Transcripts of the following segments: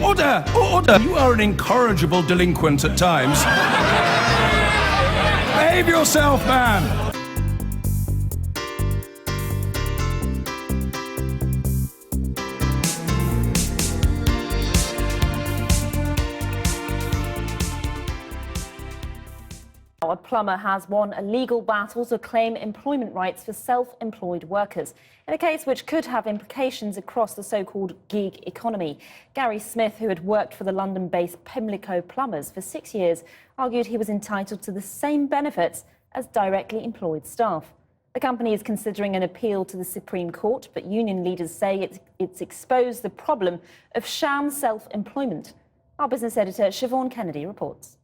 Order! Order! You are an incorrigible delinquent at times. Behave yourself, man! A plumber has won a legal battle to claim employment rights for self-employed workers in a case which could have implications across the so-called gig economy. Gary Smith, who had worked for the London-based Pimlico Plumbers for 6 years, argued he was entitled to the same benefits as directly employed staff. The company is considering an appeal to the Supreme Court, but union leaders say it's exposed the problem of sham self-employment. Our business editor, Siobhan Kennedy, reports.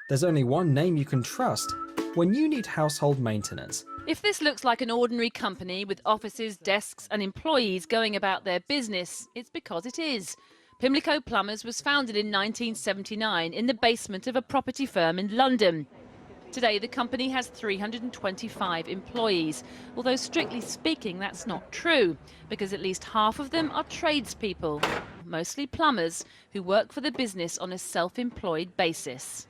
There's only one name you can trust when you need household maintenance. If this looks like an ordinary company with offices, desks and employees going about their business, it's because it is. Pimlico Plumbers was founded in 1979 in the basement of a property firm in London. Today the company has 325 employees, although strictly speaking that's not true, because at least half of them are tradespeople, mostly plumbers, who work for the business on a self-employed basis.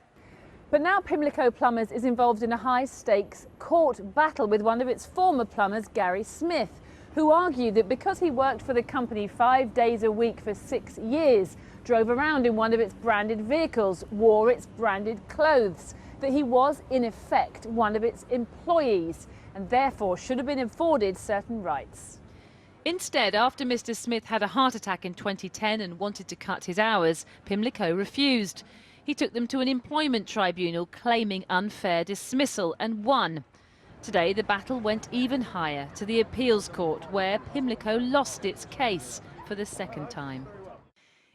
But now Pimlico Plumbers is involved in a high-stakes court battle with one of its former plumbers, Gary Smith, who argued that because he worked for the company 5 days a week for 6 years, drove around in one of its branded vehicles, wore its branded clothes, that he was, in effect, one of its employees and therefore should have been afforded certain rights. Instead, after Mr. Smith had a heart attack in 2010 and wanted to cut his hours, Pimlico refused. He took them to an employment tribunal claiming unfair dismissal and won. Today the battle went even higher to the appeals court, where Pimlico lost its case for the second time.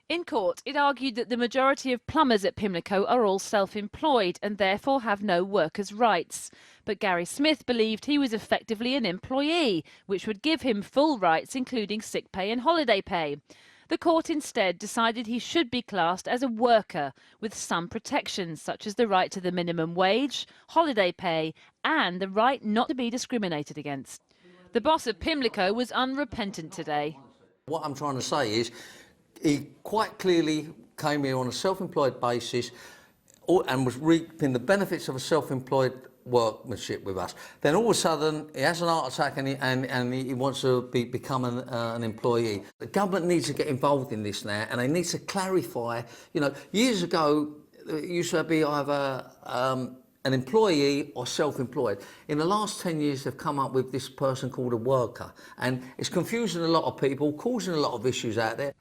In court it argued that the majority of plumbers at Pimlico are all self-employed and therefore have no workers' rights. But Gary Smith believed he was effectively an employee, which would give him full rights including sick pay and holiday pay. The court instead decided he should be classed as a worker with some protections, such as the right to the minimum wage, holiday pay and the right not to be discriminated against. The boss of Pimlico was unrepentant today. What I'm trying to say is he quite clearly came here on a self-employed basis and was reaping the benefits of a self-employed workmanship with us. Then all of a sudden he has an heart attack and he wants to become an employee. The government needs to get involved in this now, and they need to clarify. You know, years ago it used to be either an employee or self-employed. In the last 10 years they've come up with this person called a worker, and it's confusing a lot of people, causing a lot of issues out there.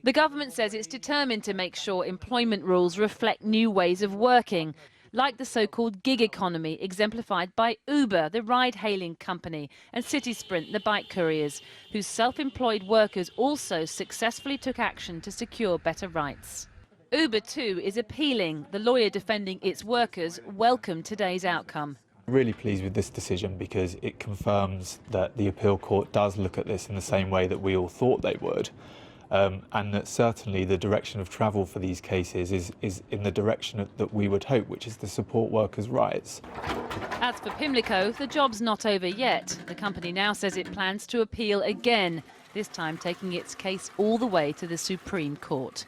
The government says it's determined to make sure employment rules reflect new ways of working, like the so-called gig economy exemplified by Uber, the ride-hailing company, and City Sprint, the bike couriers, whose self-employed workers also successfully took action to secure better rights. Uber too is appealing. The lawyer defending its workers welcomed today's outcome. Really pleased with this decision because it confirms that the appeal court does look at this in the same way that we all thought they would. And that certainly the direction of travel for these cases is in the direction that we would hope, which is to support workers' rights. As for Pimlico, the job's not over yet. The company now says it plans to appeal again, this time taking its case all the way to the Supreme Court.